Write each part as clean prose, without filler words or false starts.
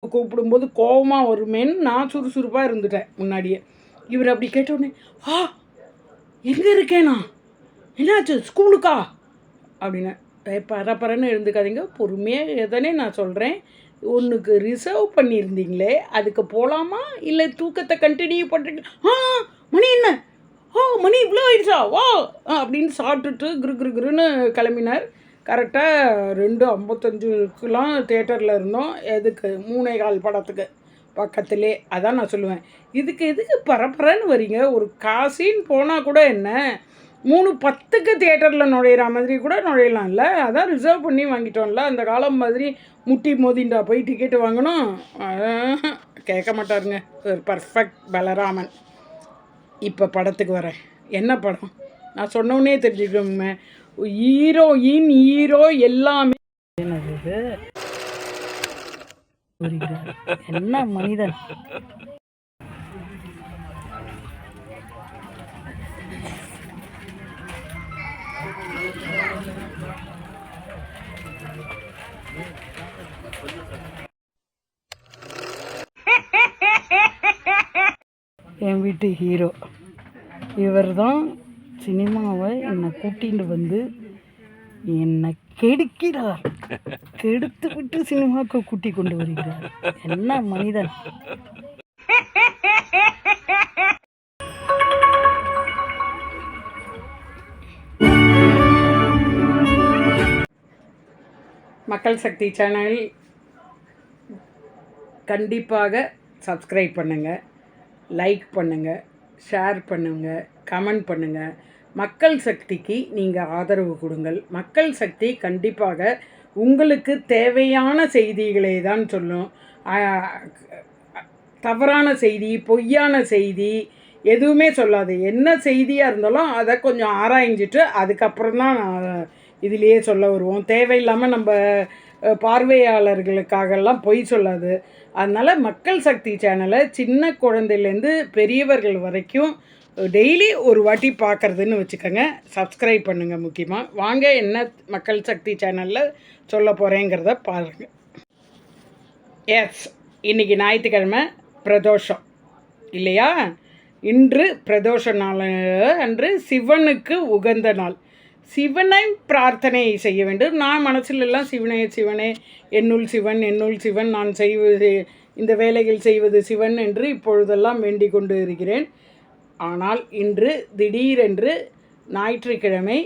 கூப்பிடும்போது கோபமாக வருமேன்னு நான் சுறுசுறுப்பாக இருந்துட்டேன் முன்னாடியே. இவர் அப்படி கேட்டோடனே, எங்கே இருக்கேன் நான், என்னாச்சு ஸ்கூலுக்கா அப்படின்னு. பரப்பரன்னு எழுந்துக்காதீங்க, பொறுமையாக எதனே நான் சொல்கிறேன். ஒன்றுக்கு ரிசர்வ் பண்ணியிருந்தீங்களே, அதுக்கு போகலாமா இல்லை தூக்கத்தை கண்டினியூ பண்ணுறீங்க? மணி என்ன, மணி இவ்வளோ ஆயிடுச்சா, வா அப்படின்னு சாப்பிட்டுட்டு குருன்னு கிளம்பினார். கரெக்டாக 2:55க்குலாம் தேட்டரில் இருந்தோம். எதுக்கு 3:15 படத்துக்கு பக்கத்துலே. அதான் நான் சொல்லுவேன், எதுக்கு பரப்பரன்னு வரீங்க, ஒரு காசின்னு போனால் கூட என்ன, 3:10க்கு தேட்டரில் நுழையிற மாதிரி கூட நுழையலாம்ல. அதான் ரிசர்வ் பண்ணி வாங்கிட்டோம்ல. அந்த காலம் மாதிரி முட்டி மோதிண்டா போய் டிக்கெட்டு வாங்கணும், கேட்க மாட்டாருங்க. ஒரு பர்ஃபெக்ட் பலராமன். இப்போ படத்துக்கு வரேன். என்ன படம் நான் சொன்னோன்னே தெரிஞ்சுக்கோங்க. ஹீரோயின் ஹீரோ எல்லாமே என்னது, என்ன மனிதன். என் வீட்டு ஹீரோ இவர் தான். சினிமாவை என்னை கூட்டிகிட்டு வந்து என்னை கெடுக்கிறார், கெடுத்து விட்டு சினிமாவுக்கு கூட்டி கொண்டு வருகிறார். என்ன மனிதன். மக்கள் சக்தி சேனல் கண்டிப்பாக சப்ஸ்கிரைப் பண்ணுங்கள், லைக் பண்ணுங்கள், ஷேர் பண்ணுங்கள், கமெண்ட் பண்ணுங்கள். மக்கள் சக்திக்கு நீங்கள் ஆதரவு கொடுங்கள். மக்கள் சக்தி கண்டிப்பாக உங்களுக்கு தேவையான செய்திகளை தான் சொல்லும். தவறான செய்தி, பொய்யான செய்தி எதுவுமே சொல்லாது. என்ன செய்தியாக இருந்தாலும் அதை கொஞ்சம் ஆராய்ஞ்சிட்டு அதுக்கப்புறம் தான் இதிலேயே சொல்ல வருவோம். தேவையில்லாமல் நம்ம பார்வையாளர்களுக்காகலாம் பொய் சொல்லாது. அதனால் மக்கள் சக்தி சேனலை சின்ன குழந்தையிலேருந்து பெரியவர்கள் வரைக்கும் டெய்லி ஒரு வாட்டி பார்க்குறதுன்னு வச்சுக்கோங்க. சப்ஸ்கிரைப் பண்ணுங்கள். முக்கியமாக வாங்க என்ன மக்கள் சக்தி சேனலில் சொல்ல போகிறேங்கிறத பாருங்கள். எஸ், இன்றைக்கி ஞாயிற்றுக்கிழமை பிரதோஷம் இல்லையா? இன்று பிரதோஷ நாள் அன்று சிவனுக்கு உகந்த நாள். சிவனை பிரார்த்தனை செய்ய வேண்டும். நான் மனசிலெல்லாம் சிவனே என்னுள் சிவன் நான் செய்வது, இந்த வேலைகள் செய்வது சிவன் என்று இப்பொழுதெல்லாம் வேண்டிக் கொண்டு இருக்கிறேன். ஆனால் இன்று திடீரென்று ஞாயிற்றுக்கிழமை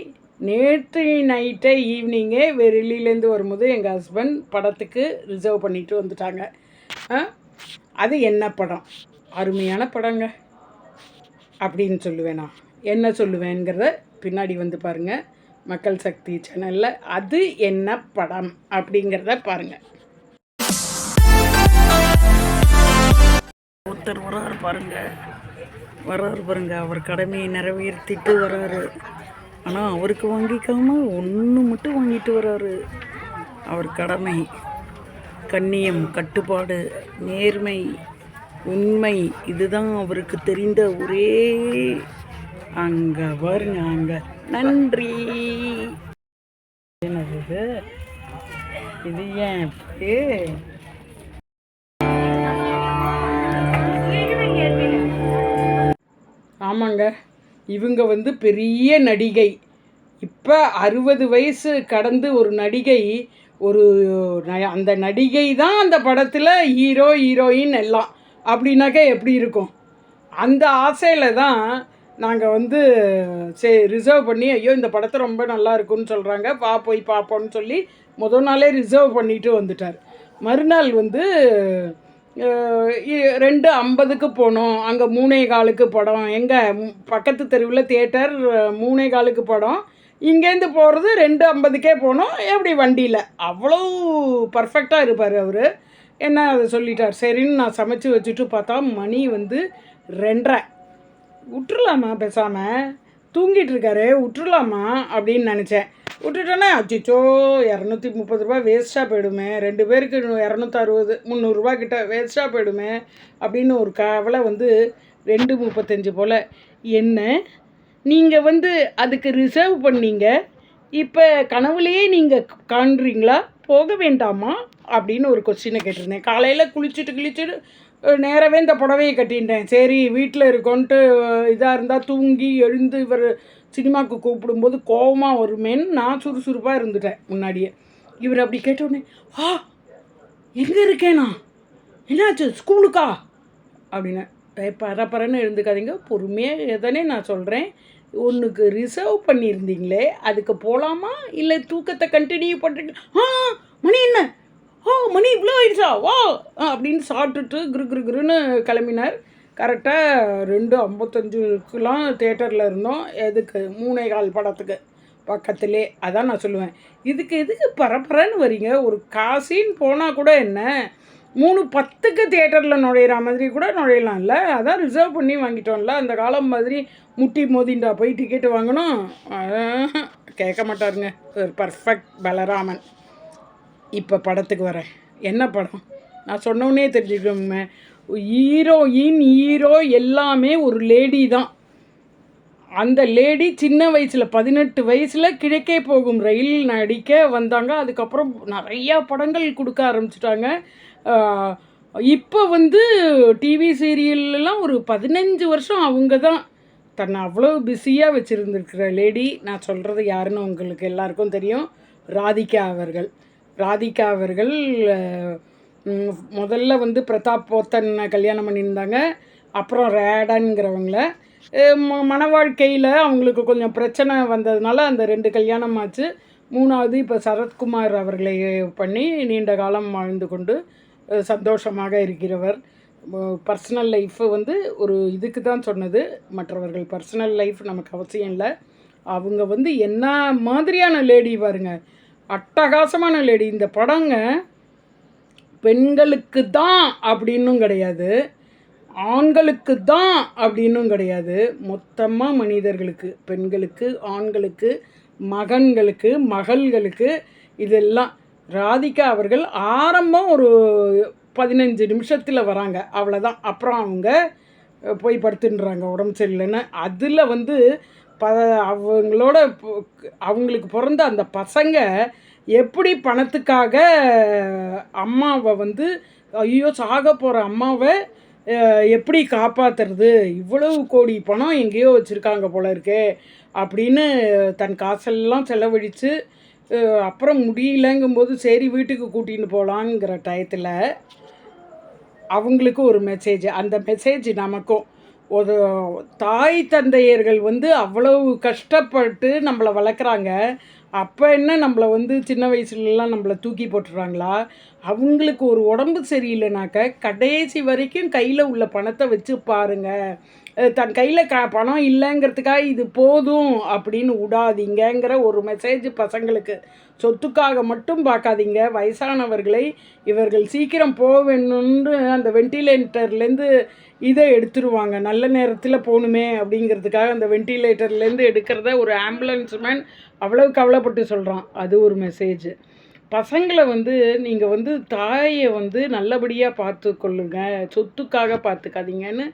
நேற்று நைட்டே ஈவினிங்கே வெளியிலேருந்து வரும்போது எங்கள் ஹஸ்பண்ட் படத்துக்கு ரிசர்வ் பண்ணிட்டு வந்துட்டாங்க. அது என்ன படம், அருமையான படங்க அப்படின்னு சொல்லுவேன். நான் என்ன சொல்லுவேங்கிறத பின்னாடி வந்து பாருங்கள் மக்கள் சக்தி சேனலில். அது என்ன படம் அப்படிங்கிறத பாருங்கள். ஒருத்தர் வராரு பாருங்க, அவர் கடமையை நிறைவேற்றிட்டு வராரு. ஆனால் அவருக்கு வாங்கிக்காம ஒன்று மட்டும் வாங்கிட்டு வராரு. அவர் கடமை, கண்ணியம், கட்டுப்பாடு, நேர்மை, உண்மை, இதுதான் அவருக்கு தெரிந்த ஒரே. அங்கே பாருங்க, அங்கே. நன்றி. என்னது இது, ஏன் ஆமாங்க, இவங்க பெரிய நடிகை. இப்போ 60 வயசு கடந்து ஒரு நடிகை, அந்த நடிகை தான் அந்த படத்தில் ஹீரோ ஹீரோயின் எல்லாம் அப்படின்னாக்கா எப்படி இருக்கும்? அந்த ஆசையில் தான் நாங்கள் ரிசர்வ் பண்ணி, ஐயோ இந்த படத்தை ரொம்ப நல்லா இருக்குன்னு சொல்கிறாங்க, போய் பார்ப்போன்னு சொல்லி முதல் நாளே ரிசர்வ் பண்ணிட்டு வந்துட்டார். மறுநாள் 2:50க்கு போனோம். அங்கே 3:15க்கு படம். எங்கே பக்கத்து தெருவில் தியேட்டர், 3:15க்கு படம். இங்கேருந்து போகிறது 2:50க்கே போனோம். எப்படி வண்டியில். அவ்வளோ பர்ஃபெக்டாக இருப்பார் அவர். என்ன அதை சொல்லிட்டார். சரின்னு நான் சமைச்சு வச்சுட்டு பார்த்தா மணி 2:30. விட்டுருலாமா, பேசாமல் தூங்கிட்டு இருக்காரு, விட்டுருலாமா அப்படின்னு நினச்சேன். விட்டுட்டோன்னே அச்சிச்சோ 230 ரூபா வேஸ்ட்டாக போயிடுமே, 2 பேருக்கு 260 300 ரூபா கிட்ட வேஸ்ட்டாக போயிடுமே அப்படின்னு ஒரு கவலை 2:35 போல். என்ன நீங்கள் அதுக்கு ரிசர்வ் பண்ணீங்க, இப்போ கனவுலையே நீங்கள் காண்றீங்களா? போக வேண்டாமா? அப்படின்னு ஒரு கொஸ்டினை கேட்டிருந்தேன். காலையில் குளிச்சுட்டு நேராகவே இந்த புடவையை கட்டிட்டேன். சரி வீட்டில் இருக்கோன்ட்டு இதாக இருந்தால் தூங்கி எழுந்து இவர் சினிமாவுக்கு கூப்பிடும்போது கோபமாக வருமேன்னு நான் சுறுசுறுப்பாக இருந்துட்டேன் முன்னாடியே. இவர் அப்படி கேட்டோடனே எங்கே இருக்கேனா, என்னாச்சு ஸ்கூலுக்கா அப்படின்னு. பரப்பரன்னு எழுந்துக்காதீங்க, பொறுமையாக எதனே நான் சொல்கிறேன். ஒன்றுக்கு ரிசர்வ் பண்ணியிருந்தீங்களே அதுக்கு போகலாமா இல்லை தூக்கத்தை கண்டினியூ பண்ணுறீங்க? மணி என்ன, மணி இவ்வளோ ஆயிடுச்சா, வா அப்படின்னு சாப்பிட்டுட்டு குருன்னு கிளம்பினார். கரெக்டாக 2:55 தேட்டரில் இருந்தோம். எதுக்கு 3:15 படத்துக்கு பக்கத்துலே. அதான் நான் சொல்லுவேன், எதுக்கு பரப்பரன்னு வரீங்க, ஒரு காசின்னு போனால் கூட என்ன 3:10 தேட்டரில் நுழையிற மாதிரி கூட நுழையலாம்ல, அதான் ரிசர்வ் பண்ணி வாங்கிட்டோம்ல. அந்த காலம் மாதிரி முட்டி மோதிண்டா போய் டிக்கெட்டு வாங்கணும், கேட்க மாட்டாருங்க ஒரு பர்ஃபெக்ட் பலராமன். இப்போ படத்துக்கு வரேன். என்ன படம் நான் சொன்னோன்னே தெரிஞ்சுக்கோங்க, ஹீரோயின் ஹீரோ எல்லாமே ஒரு லேடி தான். அந்த லேடி சின்ன வயசில் 18 வயசில் கிழக்கே போகும் ரயில் நடிக்க வந்தாங்க. அதுக்கப்புறம் நிறையா படங்கள் கொடுக்க ஆரம்பிச்சிட்டாங்க. இப்போ டிவி சீரியல்லாம் ஒரு 15 வருஷம் அவங்க தான் தன்னை அவ்வளோ பிஸியாக வச்சுருந்துருக்கிற லேடி. நான் சொல்கிறது யாருன்னு உங்களுக்கு எல்லாருக்கும் தெரியும், ராதிகா அவர்கள். ராதிகா அவர்கள் முதல்ல பிரதாப் போத்தன் கல்யாணம் பண்ணியிருந்தாங்க. அப்புறம் ரேடன்கிறவங்கள மன வாழ்க்கையில் அவங்களுக்கு கொஞ்சம் பிரச்சனை வந்ததுனால அந்த 2 கல்யாணம் ஆச்சு. 3வது இப்போ சரத்குமார் அவர்களை பண்ணி நீண்ட காலம் வாழ்ந்து கொண்டு சந்தோஷமாக இருக்கிறவர். பர்சனல் லைஃபு ஒரு இதுக்கு தான் சொன்னது, மற்றவர்கள் பர்சனல் லைஃப் நமக்கு அவசியம் இல்லை. அவங்க என்ன மாதிரியான லேடி பாருங்க, அட்டகாசமான லேடி. இந்த படங்க பெண்களுக்கு தான் அப்படின்னும் கிடையாது, ஆண்களுக்கு தான் அப்படின்னும் கிடையாது, மொத்தமாக மனிதர்களுக்கு, பெண்களுக்கு, ஆண்களுக்கு, மகன்களுக்கு, மகள்களுக்கு, இதெல்லாம். ராதிகா அவர்கள் ஆரம்பம் ஒரு 15 நிமிஷத்தில் வராங்க, அவ்வளோதான். அப்புறம் அவங்க போய் படுத்துன்றாங்க உடம்பு சரியில்லைன்னு. அதில் அவங்களோட அவங்களுக்கு பிறந்த அந்த பசங்க எப்படி பணத்துக்காக அம்மாவை ஐயோ சாக போகிற அம்மாவை எப்படி காப்பாற்றுறது, இவ்வளவு கோடி பணம் எங்கேயோ வச்சுருக்காங்க போல இருக்கே அப்படின்னு தன் காசெல்லாம் செலவழித்து அப்புறம் முடியலங்கும்போது சரி வீட்டுக்கு கூட்டின்னு போகலாங்கிற டயத்தில் அவங்களுக்கு ஒரு மெசேஜ். அந்த மெசேஜ் நமக்கும், ஒரு தாய் தந்தையர்கள் அவ்வளவு கஷ்டப்பட்டு நம்மளை வளர்க்குறாங்க. அப்போ என்ன நம்மளை சின்ன வயசுலலாம் நம்மளை தூக்கி போட்டுறாங்களா? அவங்களுக்கு ஒரு உடம்பு சரியில்லைனாக்க கடைசி வரைக்கும் கையில் உள்ள பணத்தை வச்சு பாருங்கள். தன் கையில் பணம் இல்லைங்கிறதுக்காக இது போதும் அப்படின்னு விடாதீங்கிற ஒரு மெசேஜ் பசங்களுக்கு. சொத்துக்காக மட்டும் பார்க்காதீங்க, வயசானவர்களை இவர்கள் சீக்கிரம் போவேணுன்னு அந்த வெண்டிலேட்டர்லேருந்து இதை எடுத்துருவாங்க, நல்ல நேரத்தில் போகணுமே அப்படிங்கிறதுக்காக அந்த வெண்டிலேட்டர்லேருந்து எடுக்கிறத ஒரு ஆம்புலன்ஸ்மேன் அவ்வளோ கவலைப்பட்டு சொல்கிறான். அது ஒரு மெசேஜ். பசங்களை நீங்கள் தாயை நல்லபடியாக பார்த்துக்கொள்ளுங்க, சொத்துக்காக பார்த்துக்காதீங்கன்னு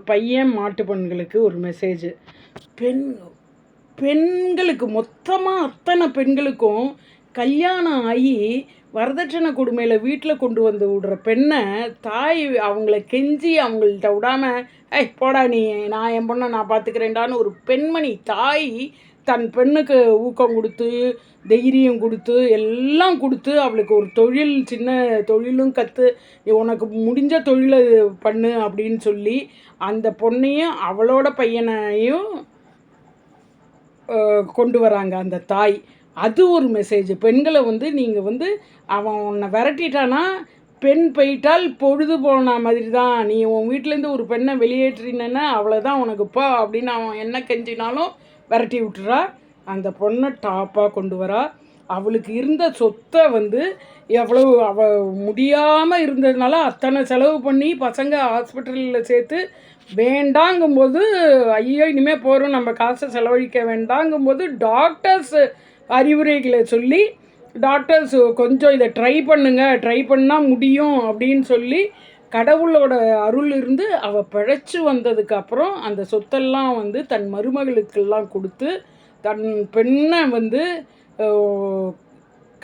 பையன் மாட்டு பெண்களுக்கு ஒரு மெசேஜ். பெண்களுக்கு மொத்தமாக அத்தனை பெண்களுக்கும் கல்யாணம் ஆகி வரதட்சணை கொடுமையில் வீட்டில் கொண்டு விடுற பெண்ணை தாய் அவங்கள கெஞ்சி அவங்கள்ட்ட விடாமல் போடா நீ, நான் என் பொண்ணை நான் பார்த்துக்கிறேன்டான்னு ஒரு பெண்மணி தாய் தன் பெண்ணுக்கு ஊக்கம் கொடுத்து தைரியம் கொடுத்து எல்லாம் கொடுத்து அவளுக்கு ஒரு தொழில், சின்ன தொழிலும் கற்று உனக்கு முடிஞ்ச தொழிலை பண்ணு அப்படின்னு சொல்லி அந்த பொண்ணையும் அவளோட பையனையும் கொண்டு வராங்க அந்த தாய். அது ஒரு மெசேஜ். பெண்களை நீங்கள் அவன் உன்னை விரட்டிட்டானா, பெண் போயிட்டால் பொழுது போன மாதிரி தான், நீ உன் வீட்டிலேருந்து ஒரு பெண்ணை வெளியேற்றினா அவ்வளோதான் உனக்குப்பா அப்படின்னு அவன் என்ன கெஞ்சினாலும் விரட்டி விட்டுறா. அந்த பொண்ணை டாப்பாக கொண்டு வரா. அவளுக்கு இருந்த சொத்தை எவ்வளவு முடியாமல் இருந்ததுனால அத்தனை செலவு பண்ணி பசங்க ஹாஸ்பிட்டலில் சேர்த்து வேண்டாங்கும்போது, ஐயோ இனிமேல் போகிறோம் நம்ம காசை செலவழிக்க வேண்டாங்கும்போது டாக்டர்ஸ் அறிவுரைகளை சொல்லி, டாக்டர்ஸ் கொஞ்சம் இதை ட்ரை பண்ணால் முடியும் அப்படின்னு சொல்லி கடவுளோட அருள் இருந்து அவள் பிழைச்சி வந்ததுக்கப்புறம் அந்த சொத்தெல்லாம் தன் மருமகளுக்கெல்லாம் கொடுத்து தன் பெண்ணை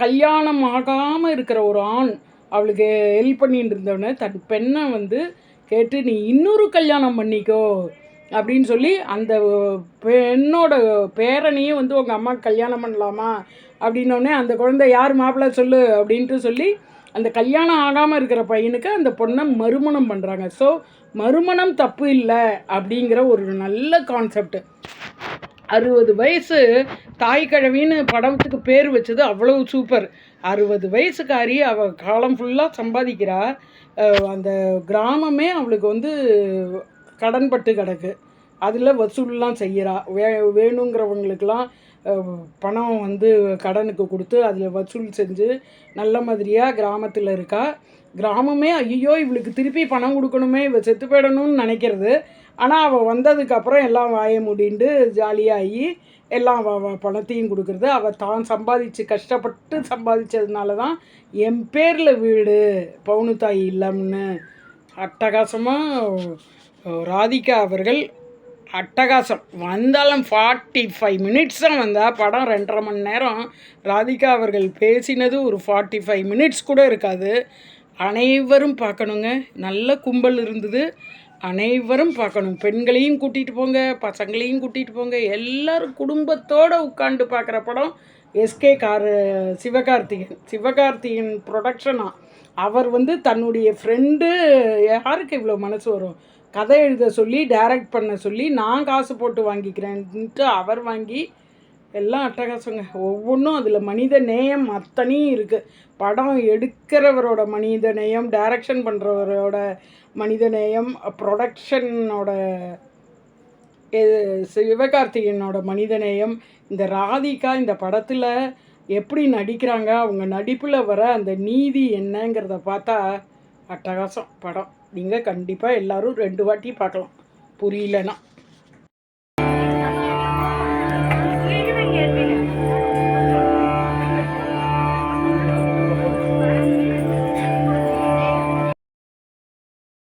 கல்யாணம் ஆகாமல் இருக்கிற ஒரு ஆண் அவளுக்கு ஹெல்ப் பண்ணிட்டு இருந்தவொடனே தன் பெண்ணை வந்து கேட்டு நீ இன்னொரு கல்யாணம் பண்ணிக்கோ அப்படின்னு சொல்லி அந்த பெண்ணோட பேரனையும் வந்து உங்கள் அம்மா கல்யாணம் பண்ணலாமா அப்படின்னோடனே அந்த குழந்தை யார் மாப்பிள்ளை சொல்லு அப்படின்ட்டு சொல்லி அந்த கல்யாணம் ஆகாமல் இருக்கிற பையனுக்கு அந்த பொண்ணை மறுமணம் பண்ணுறாங்க. ஸோ மறுமணம் தப்பு இல்லை அப்படிங்கிற ஒரு நல்ல கான்செப்ட். 60 வயசு தாய் கிழவின்னு படத்துக்கு பேர் வச்சது அவ்வளவு சூப்பர். 60 வயசுக்காரி அவள் காலம் ஃபுல்லாக சம்பாதிக்கிறா. அந்த கிராமமே அவளுக்கு வந்து கடன்பட்டு கிடக்கு. அதில் வசூல்லாம் செய்கிறா. வேணுங்கிறவங்களுக்கெல்லாம் பணம் வந்து கடனுக்கு கொடுத்து அதில் வசூல் செஞ்சு நல்ல மாதிரியாக கிராமத்தில் இருக்கா. கிராமமே ஐயோ இவளுக்கு திருப்பி பணம் கொடுக்கணுமே, இவள் செத்து போயிடணும்னு நினைக்கிறது. ஆனால் அவள் வந்ததுக்கப்புறம் எல்லாம் வாய முடிண்டு ஜாலியாகி எல்லாம் பணத்தையும் கொடுக்குறது. அவள் தான் சம்பாதிச்சு கஷ்டப்பட்டு சம்பாதிச்சதுனால தான் என் பேரில் வீடு பவுனுத்தாய் இல்லம்னு அட்டகாசமாக ராதிகா அவர்கள் அட்டகாசம். வந்தாலும் 45 மினிட்ஸ் தான் வந்தால் படம் 2.5 மணி நேரம். ராதிகா அவர்கள் பேசினது ஒரு 45 மினிட்ஸ் கூட இருக்காது. அனைவரும் பார்க்கணுங்க. நல்ல கும்பல் இருந்தது. அனைவரும் பார்க்கணும். பெண்களையும் கூட்டிகிட்டு போங்க, பசங்களையும் கூட்டிகிட்டு போங்க. எல்லோரும் குடும்பத்தோடு உட்காந்து பார்க்குற படம் எஸ்கே சிவகார்த்திகேயன் ப்ரொடக்ஷனா. அவர் வந்து தன்னுடைய ஃப்ரெண்டு, யாருக்கு இவ்வளோ மனசு வரும், கதை எழுத சொல்லி டைரக்ட் பண்ண சொல்லி நான் காசு போட்டு வாங்கிக்கிறேன்ட்டு அவர் வாங்கி எல்லாம் அட்டகாசங்க. ஒவ்வொன்றும் அதில் மனித நேயம் அத்தனையும் இருக்குது. படம் எடுக்கிறவரோட மனித நேயம், டைரக்ஷன் பண்ணுறவரோட மனித நேயம், ப்ரொடக்ஷனோட சிவகார்த்திகேயனோட மனித நேயம், இந்த ராதிகா இந்த படத்தில் எப்படி நடிக்கிறாங்க, அவங்க நடிப்பில் வர அந்த நீதி என்னங்கிறத பார்த்தா அட்டகாசம் படம். நீங்கள் கண்டிப்பாக எல்லோரும் 2 வாட்டி பார்க்கலாம் புரியலன்னா.